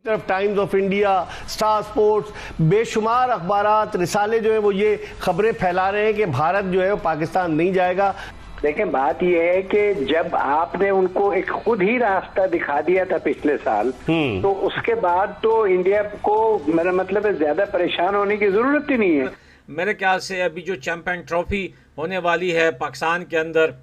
तरफ times of India, star sports, बेशुमार अखबारात रिसाले जो है वो ये खबरें फैला रहे हैं कि भारत जो है वो पाकिस्तान नहीं जाएगा। देखिए, बात यह है कि जब आपने उनको एक खुद ही रास्ता दिखा दिया था पिछले साल, तो उसके बाद तो इंडिया को मेरा मतलब है ज्यादा परेशान होने की जरूरत ही नहीं है। मेरे ख्याल से अभी जो चैंपियन ट्रॉफी होने वाली है पाकिस्तान के अंदर,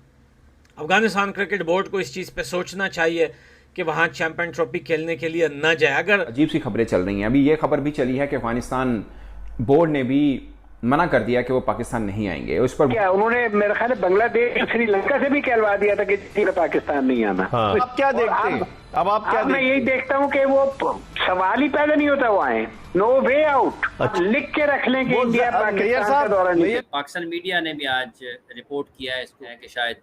अफगानिस्तान क्रिकेट बोर्ड को इस चीज़ पे सोचना चाहिए कि वहाँ चैंपियन ट्रॉफी खेलने के लिए न जाए। अगर अजीब सी खबरें चल रही हैं, अभी ये खबर भी चली है कि अफगानिस्तान बोर्ड ने भी मना कर दिया कि वो पाकिस्तान नहीं आएंगे। उस पर क्या उन्होंने मेरे ख्याल है बांग्लादेश, श्रीलंका से भी कहलवा दिया था कि पाकिस्तान नहीं आना। हाँ। आप क्या देखते हैं? अब आप क्या मैं यही देखता हूँ कि वो सवाल ही पैदा नहीं होता, वो आए नो वे आउट। अच्छा। लिख के रख लें कि इंडिया पाकिस्तान का दौरा नहीं। पाकिस्तान मीडिया ने भी आज रिपोर्ट किया है इसको कि शायद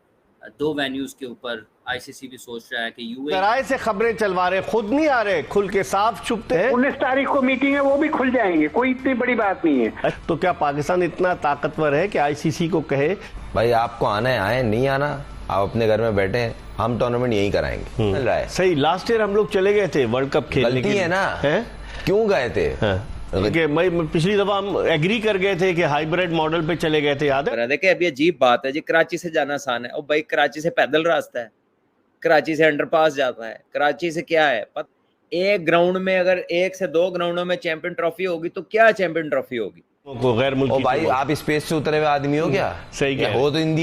2 वेन्यूज के ऊपर आईसीसी भी सोच रहा है कि यूएई से खबरें चलवा रहे, खुद नहीं आ रहे, खुल के साफ छुपते हैं। 19 तारीख को मीटिंग है, वो भी खुल जाएंगे, कोई इतनी बड़ी बात नहीं है। तो क्या पाकिस्तान इतना ताकतवर है कि आईसीसी को कहे भाई आपको आना है, आए, नहीं आना आप अपने घर में बैठे, हम टूर्नामेंट यही कराएंगे। मिल रहा है सही। लास्ट ईयर हम लोग चले गए थे वर्ल्ड कप खेलने के लिए, है ना है? क्यों गए थे? पिछली दफा हम एग्री कर गए थे कि हाइब्रिड मॉडल पे चले गए थे, याद है? देखिए अभी अजीब बात है जी, कराची से जाना आसान है और भाई कराची से पैदल रास्ता है, कराची से अंडरपास जाता है, कराची से क्या है एक ग्राउंड में अगर 1 से 2 ग्राउंडों में चैंपियन ट्रॉफी होगी तो क्या चैंपियन ट्रॉफी होगी? गैर मुल्की भाई आप स्पेस से उतरे हुए आदमी हो क्या? सही क्या हो तो इन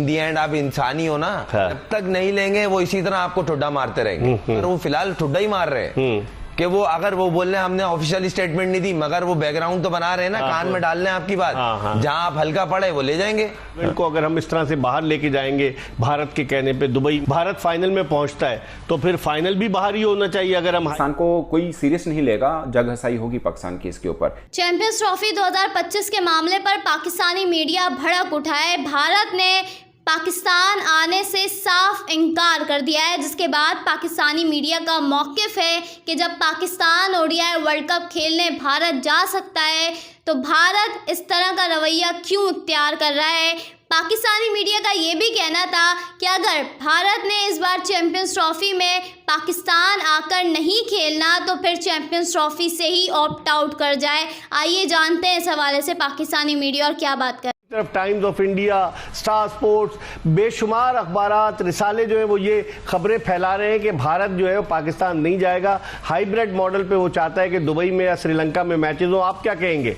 दी एंड आप इंसानी हो ना। जब तक नहीं लेंगे वो इसी तरह आपको ठुड्डा मारते रहेंगे। पर वो फिलहाल ठुड्डा ही मार रहे हैं कि वो अगर वो बोल रहे हैं हमने ऑफिशियल स्टेटमेंट नहीं दी, मगर वो बैकग्राउंड तो बना रहे हैं ना, कान में डाल रहे हैं आपकी बात। जहां आप हल्का पड़े वो ले जाएंगे। इनको अगर हम इस तरह से बाहर लेके जाएंगे भारत के कहने पे, दुबई भारत फाइनल में पहुंचता है तो फिर फाइनल भी बाहर ही होना चाहिए। अगर हम पाकिस्तान को कोई सीरियस नहीं लेगा, जग हसाई होगी पाकिस्तान की इसके ऊपर। चैंपियंस ट्रॉफी 2025 के मामले पर पाकिस्तानी मीडिया भड़क उठा है। भारत ने पाकिस्तान आने से साफ इनकार कर दिया है, जिसके बाद पाकिस्तानी मीडिया का मौक़िफ़ है कि जब पाकिस्तान ओडीआई वर्ल्ड कप खेलने भारत जा सकता है तो भारत इस तरह का रवैया क्यों इख्तियार कर रहा है। पाकिस्तानी मीडिया का ये भी कहना था कि अगर भारत ने इस बार चैंपियंस ट्रॉफी में पाकिस्तान आकर नहीं खेलना तो फिर चैंपियंस ट्रॉफी से ही ऑप्ट आउट कर जाए। आइए जानते हैं इस हवाले से पाकिस्तानी मीडिया और क्या बात कर। तरफ times of India, star sports, बेशुमार अखबारात रिसाले जो है वो ये खबरें फैला रहे हैं कि भारत जो है वो पाकिस्तान नहीं जाएगा, हाइब्रिड मॉडल पे वो चाहता है कि दुबई में या श्रीलंका में मैचेस हो। आप क्या कहेंगे?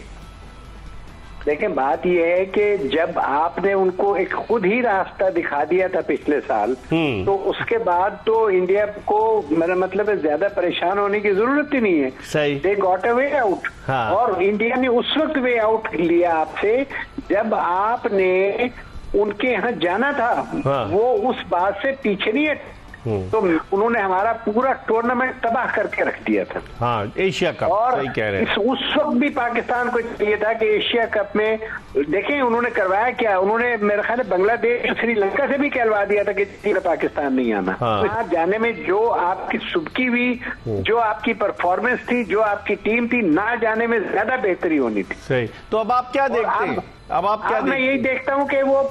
देखें, बात यह है कि जब आपने उनको एक खुद ही रास्ता दिखा दिया था पिछले साल, तो उसके बाद तो इंडिया को मेरा मतलब है ज्यादा परेशान होने की जरूरत ही नहीं है। सही। They got a way out. और इंडिया ने उस वक्त वे आउट लिया आपसे जब आपने उनके यहाँ जाना था। वो उस बात से पीछे नहीं है, तो उन्होंने हमारा पूरा टूर्नामेंट तबाह करके रख दिया था। हाँ, एशिया कप। और सही कह रहे हैं। उस वक्त भी पाकिस्तान को चाहिए था कि एशिया कप में देखें उन्होंने करवाया क्या। उन्होंने मेरे ख्याल है बांग्लादेश, श्रीलंका से भी कहलवा दिया था कि पाकिस्तान नहीं आना। वहां जाने में जो आपकी सुबकी हुई, जो आपकी परफॉर्मेंस थी, जो आपकी टीम थी, ना जाने में ज्यादा बेहतरी होनी थी। सही। तो अब आप क्या देखते हैं? अब आप क्या? मैं यही देखता हूँ कि वो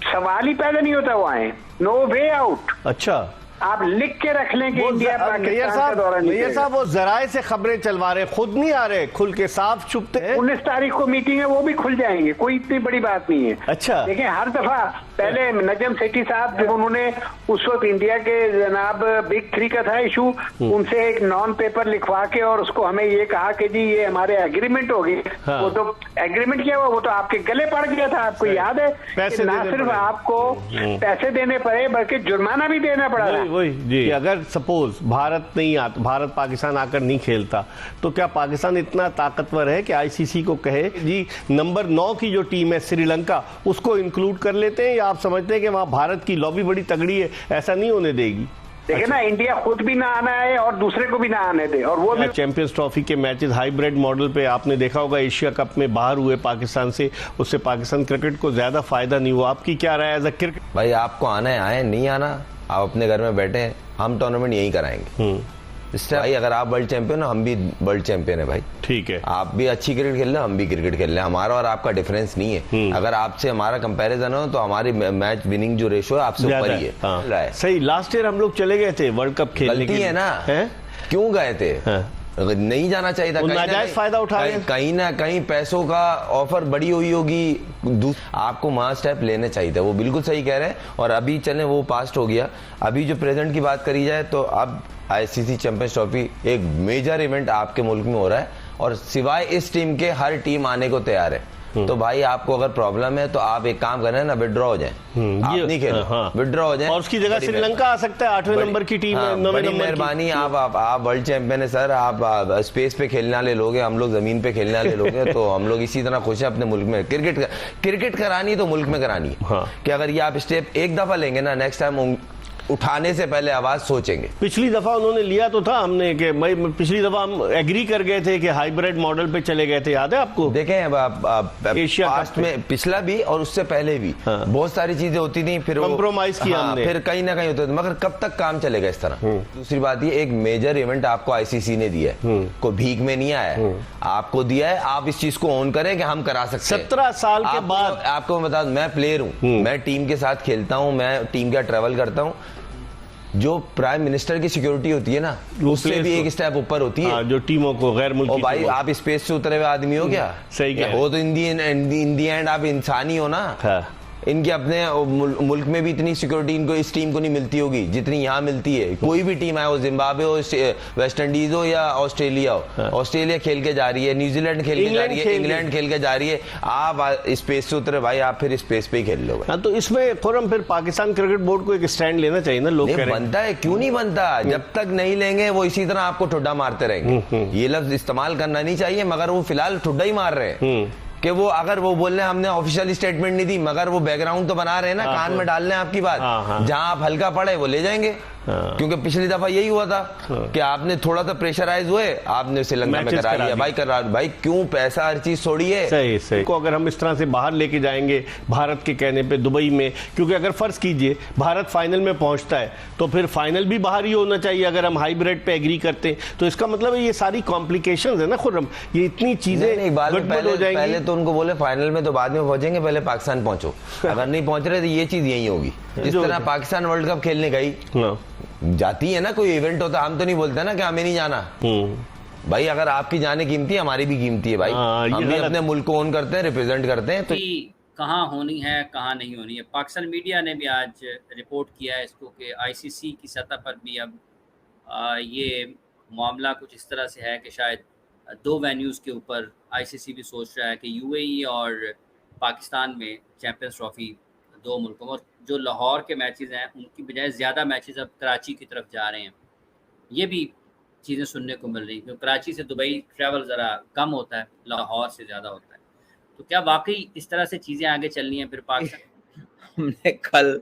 सवाल ही पैदा नहीं होता, वो आए नो वे आउट। अच्छा, आप लिख के रख लें कि इंडिया पाकिस्तान का दौरा नहीं। मेयर साहब, वो जराए से खबरें चलवा रहे, खुद नहीं आ रहे, खुल के साफ छुपते हैं। 19 तारीख को मीटिंग है, वो भी खुल जाएंगे, कोई इतनी बड़ी बात नहीं है। अच्छा। देखिए, हर दफा पहले नजम सेठी साहब जब उन्होंने उस वक्त इंडिया के जनाब बिग 3 का था इशू, उनसे एक नॉन पेपर लिखवा के और उसको हमें ये कहा कि जी ये हमारे एग्रीमेंट होगी। वो तो एग्रीमेंट क्या हुआ, वो तो आपके गले पड़ गया था। आपको याद है? पैसे ना सिर्फ आपको पैसे देने पड़े बल्कि जुर्माना भी देना पड़ा था। वही जी। अगर सपोज भारत नहीं आता, भारत पाकिस्तान आकर नहीं खेलता, तो क्या पाकिस्तान इतना ताकतवर है कि आईसीसी को कहे जी नंबर 9 की जो टीम है श्रीलंका, उसको इंक्लूड कर लेते हैं? या आप समझते हैं कि वहां भारत की लॉबी बड़ी तगड़ी है, ऐसा नहीं होने देगी? देखिए ना, इंडिया खुद भी ना आना है और दूसरे को भी ना आने दे। और वो भी चैंपियंस ट्रॉफी के मैचेस हाइब्रिड मॉडल पे आपने देखा होगा, एशिया कप में बाहर हुए पाकिस्तान से, उससे पाकिस्तान क्रिकेट को ज्यादा फायदा नहीं हुआ। आपकी क्या राय है एज अ क्रिकेट? भाई आपको आना है, आए, नहीं आना आप अपने घर में बैठे, हम टूर्नामेंट यही कराएंगे। इससे भाई अगर आप वर्ल्ड चैंपियन हो, हम भी वर्ल्ड चैंपियन है भाई। ठीक है, आप भी अच्छी क्रिकेट खेल रहे हो, हम भी क्रिकेट खेल रहे हैं। हमारा और आपका डिफरेंस नहीं है। अगर आपसे हमारा कंपैरिजन हो तो हमारी मैच विनिंग जो रेशो है आपसे ऊपर ही है। सही। लास्ट ईयर हम लोग चले गए थे वर्ल्ड कप खेलने के लिए, है ना? क्यों गए थे? नहीं जाना चाहिए था। नाजायज फायदा उठा रहे हैं। कहीं ना कहीं पैसों का ऑफर बड़ी हुई होगी, आपको वहां स्टेप लेने चाहिए था। वो बिल्कुल सही कह रहे हैं। और अभी चले वो पास्ट हो गया, अभी जो प्रेजेंट की बात करी जाए तो अब आईसीसी चैंपियंस ट्रॉफी एक मेजर इवेंट आपके मुल्क में हो रहा है और सिवाय इस टीम के हर टीम आने को तैयार है। तो भाई आपको अगर प्रॉब्लम है तो आप एक काम करें ना, विड्रॉ हो जाएं, आप नहीं खेलो, विड्रॉ हो जाएं। और उसकी जगह श्रीलंका आ सकता है 8वें नंबर की टीम है, 9वें नंबर मेहरबानी। आप वर्ल्ड चैंपियन है सर, आप स्पेस पे खेलने वाले लोग हैं, हम लोग जमीन पे खेलने वाले लोग हैं। तो हम लोग इसी तरह खुश हैं अपने मुल्क में। क्रिकेट करानी तो मुल्क में करानी है कि अगर ये आप स्टेप एक दफा लेंगे ना, नेक्स्ट टाइम उठाने से पहले आवाज सोचेंगे। पिछली दफा उन्होंने लिया तो था हमने कि पिछली दफा हम एग्री कर गए थे कि हाइब्रिड मॉडल पे चले गए थे, याद है आपको? देखें एशिया पास्ट में पिछला भी और उससे पहले भी बहुत सारी चीजें होती थी, फिर कॉम्प्रोमाइज किया हमने, फिर कहीं ना कहीं होता था, मगर कब तक काम चलेगा इस तरह? दूसरी बात ये, एक मेजर इवेंट आपको आईसीसी ने दिया है, कोई भीख में नहीं आया है, आपको दिया है। आप इस चीज को ऑन करें कि हम करा सकते हैं। 17 साल के बाद आपको मैं बता दूं, मैं प्लेयर हूं, मैं टीम के साथ खेलता हूं, मैं टीम का ट्रेवल करता हूं। जो प्राइम मिनिस्टर की सिक्योरिटी होती है ना, उससे भी एक स्टेप ऊपर होती है। जो टीमों को गैर मुल्की, भाई आप स्पेस से उतरे हुए आदमी हो क्या? सही क्या हो तो इन दी एंड आप इंसान ही हो ना। इनके अपने मुल्क में भी इतनी सिक्योरिटी इनको, इस टीम को नहीं मिलती होगी जितनी यहाँ मिलती है। कोई भी टीम आए हो, जिम्बाब्वे हो, वेस्ट इंडीज हो या ऑस्ट्रेलिया हो, ऑस्ट्रेलिया खेल के जा रही है, न्यूजीलैंड खेल के जा रही है, इंग्लैंड खेल के जा रही है। आप स्पेस से उतरे भाई, आप फिर स्पेस पे ही खेल लोगे। तो इसमें खुरम फिर पाकिस्तान क्रिकेट बोर्ड को एक स्टैंड लेना चाहिए ना। लोग बनता है, क्यों नहीं बनता? जब तक नहीं लेंगे वो इसी तरह आपको ठुड्डा मारते रहेंगे। ये लफ्ज इस्तेमाल करना नहीं चाहिए, मगर वो फिलहाल ठुड्डा ही मार रहे हैं कि वो अगर वो बोल रहे हैं हमने ऑफिशियल स्टेटमेंट नहीं दी, मगर वो बैकग्राउंड तो बना रहे हैं ना, कान में डाल रहे हैं आपकी बात। जहां आप हल्का पड़े वो ले जाएंगे। क्योंकि पिछली दफा यही हुआ था कि आपने थोड़ा सा प्रेशराइज हुए, आपने श्रीलंका में करा लिया। भाई क्यों पैसा हर चीज छोड़िए। सही को अगर हम इस तरह से बाहर लेके जाएंगे भारत के कहने पे दुबई में, क्योंकि अगर फर्ज कीजिए भारत फाइनल में पहुंचता है तो फिर फाइनल भी बाहर ही होना चाहिए। अगर हम हाइब्रिड पे एग्री करते हैं तो इसका मतलब ये सारी कॉम्प्लिकेशंस है ना खुर्रम, ये इतनी चीजें गड़बड़ हो जाएंगी। पहले तो उनको बोले फाइनल में तो बाद में पहुंचेंगे, पहले पाकिस्तान पहुंचो। अगर नहीं पहुंच रहे तो ये चीज यही होगी। जिस तरह पाकिस्तान वर्ल्ड कप खेलने गई जाती है ना, कोई इवेंट होता है, हम तो नहीं बोलते ना कि हमें नहीं जाना। भाई अगर आपकी जाने कीमती है, हमारी भी कीमती है भाई। हम भी अपने मुल्क को ओन करते हैं, रिप्रेजेंट करते हैं। तो कहाँ होनी है कहाँ नहीं होनी है, पाकिस्तान मीडिया ने भी आज रिपोर्ट किया है इसको कि आईसीसी की सतह पर भी अब ये मामला कुछ इस तरह से है कि शायद 2 वेन्यूज़ के ऊपर आईसीसी भी सोच रहा है कि यूएई और पाकिस्तान में चैंपियंस ट्रॉफी 2 मुल्कों में, और जो लाहौर के मैचेस हैं उनकी बजाय ज़्यादा मैचेस अब कराची की तरफ जा रहे हैं। ये भी चीज़ें सुनने को मिल रही हैं, क्योंकि कराची से दुबई ट्रैवल ज़रा कम होता है, लाहौर से ज़्यादा होता है। तो क्या वाकई इस तरह से चीज़ें आगे चलनी हैं फिर पाकिस्तान? हमने कल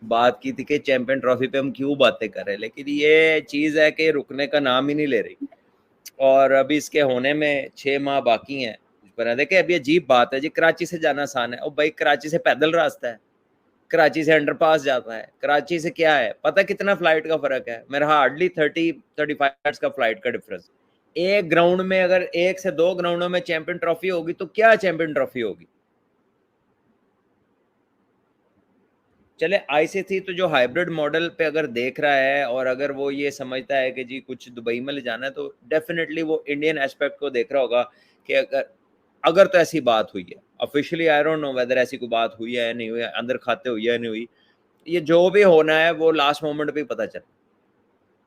बात की थी कि चैंपियन ट्रॉफी पे हम क्यों बातें कर रहे हैं, लेकिन ये चीज़ है कि रुकने का नाम ही नहीं ले रही। और अभी इसके होने में 6 माह बाकी हैं। देखिए अभी अजीब बात है जी, कराची से जाना आसान है। और भाई कराची से पैदल रास्ता है, कराची से अंडरपास जाता है, कराची से क्या है पता कितना फ्लाइट का फर्क है? मेरा हार्डली 30-35 मिनट्स का फ्लाइट का डिफरेंस। एक ग्राउंड में अगर 1 से 2 ग्राउंडों में चैंपियन ट्रॉफी होगी तो क्या चैंपियन ट्रॉफी होगी? चले आईसीसी तो जो हाइब्रिड मॉडल पे अगर देख रहा है और अगर वो ये समझता है कि जी कुछ दुबई में ले जाना है, तो डेफिनेटली वो इंडियन एस्पेक्ट को देख रहा होगा कि अगर तो ऐसी बात हुई है। Officially I don't know whether ऐसी कोई बात हुई है नहीं हुई है, अंदर खाते हुई है नहीं हुई, ये जो भी होना है वो लास्ट मोमेंट पे पता चला।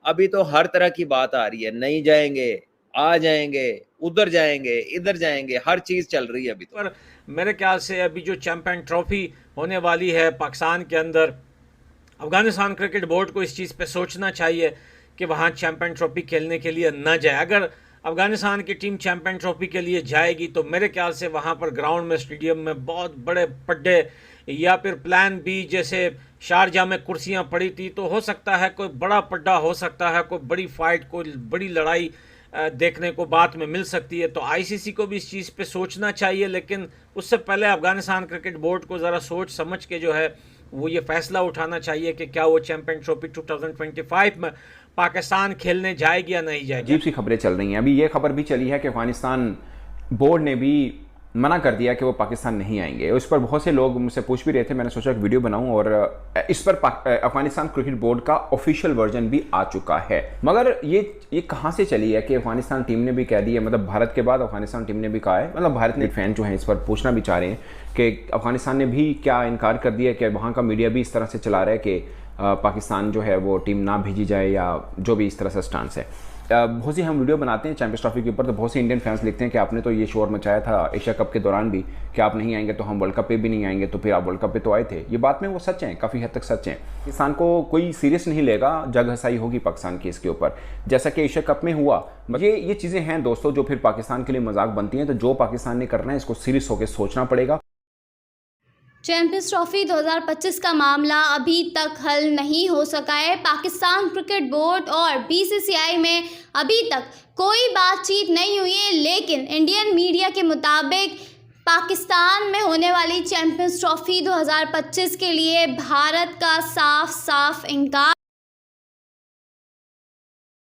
अभी तो हर तरह की बात आ रही है, नहीं जाएंगे, आ जाएंगे, उधर जाएंगे, इधर जाएंगे, हर चीज चल रही है अभी तो। पर मेरे ख्याल से अभी जो चैंपियन ट्रॉफी होने वाली है पाकिस्तान के अंदर, अफगानिस्तान क्रिकेट बोर्ड को इस चीज़ पे सोचना चाहिए कि वहाँ चैंपियन ट्रॉफी खेलने के लिए न जाए। अगर अफगानिस्तान की टीम चैंपियन ट्रॉफी के लिए जाएगी तो मेरे ख्याल से वहाँ पर ग्राउंड में, स्टेडियम में बहुत बड़े पड्डे, या फिर प्लान बी जैसे शारजाह में कुर्सियाँ पड़ी थी, तो हो सकता है कोई बड़ा पड्डा हो सकता है, कोई बड़ी फाइट, कोई बड़ी लड़ाई देखने को बाद में मिल सकती है। तो आईसीसी को भी इस चीज़ पे सोचना चाहिए, लेकिन उससे पहले अफगानिस्तान क्रिकेट बोर्ड को ज़रा सोच समझ के जो है वो ये फैसला उठाना चाहिए कि क्या वो चैंपियन ट्रॉफी 2025 में पाकिस्तान खेलने जाएगी या नहीं जाएगी। अजीब सी खबरें चल रही हैं। अभी ये खबर भी चली है कि अफगानिस्तान बोर्ड ने भी मना कर दिया कि वो पाकिस्तान नहीं आएंगे। उस पर बहुत से लोग मुझसे पूछ भी रहे थे, मैंने सोचा एक वीडियो बनाऊं और इस पर अफगानिस्तान क्रिकेट बोर्ड का ऑफिशियल वर्जन भी आ चुका है। मगर ये कहां से चली है कि अफगानिस्तान टीम ने भी कह दिया, मतलब भारत के बाद अफगानिस्तान टीम ने भी कहा है, मतलब भारत ने फैन जो हैं इस पर पूछना भी चाह रहे हैं कि अफगानिस्तान ने भी क्या इनकार कर दिया कि वहाँ का मीडिया भी इस तरह से चला रहा है कि पाकिस्तान जो है वो टीम ना भेजी जाए या जो भी इस तरह से स्टांस है। बहुत सी हम वीडियो बनाते हैं चैंपियंस ट्रॉफी के ऊपर, तो बहुत से इंडियन फैंस लिखते हैं कि आपने तो ये शोर मचाया था एशिया कप के दौरान भी कि आप नहीं आएंगे तो हम वर्ल्ड कप पे भी नहीं आएंगे, तो फिर आप वर्ल्ड कप पे तो आए थे। ये बात में वो सच है, काफ़ी हद तक सच है। पाकिस्तान को कोई सीरियस नहीं लेगा, जग हसाई होगी पाकिस्तान की इसके ऊपर, जैसा कि एशिया कप में हुआ। ये चीज़ें हैं दोस्तों जो फिर पाकिस्तान के लिए मजाक बनती हैं। तो जो पाकिस्तान ने करना है इसको सीरियस होकर सोचना पड़ेगा। चैंपियंस ट्रॉफी 2025 का मामला अभी तक हल नहीं हो सका है। पाकिस्तान क्रिकेट बोर्ड और बीसीसीआई में अभी तक कोई बातचीत नहीं हुई है, लेकिन इंडियन मीडिया के मुताबिक पाकिस्तान में होने वाली चैंपियंस ट्रॉफी 2025 के लिए भारत का साफ साफ इनकार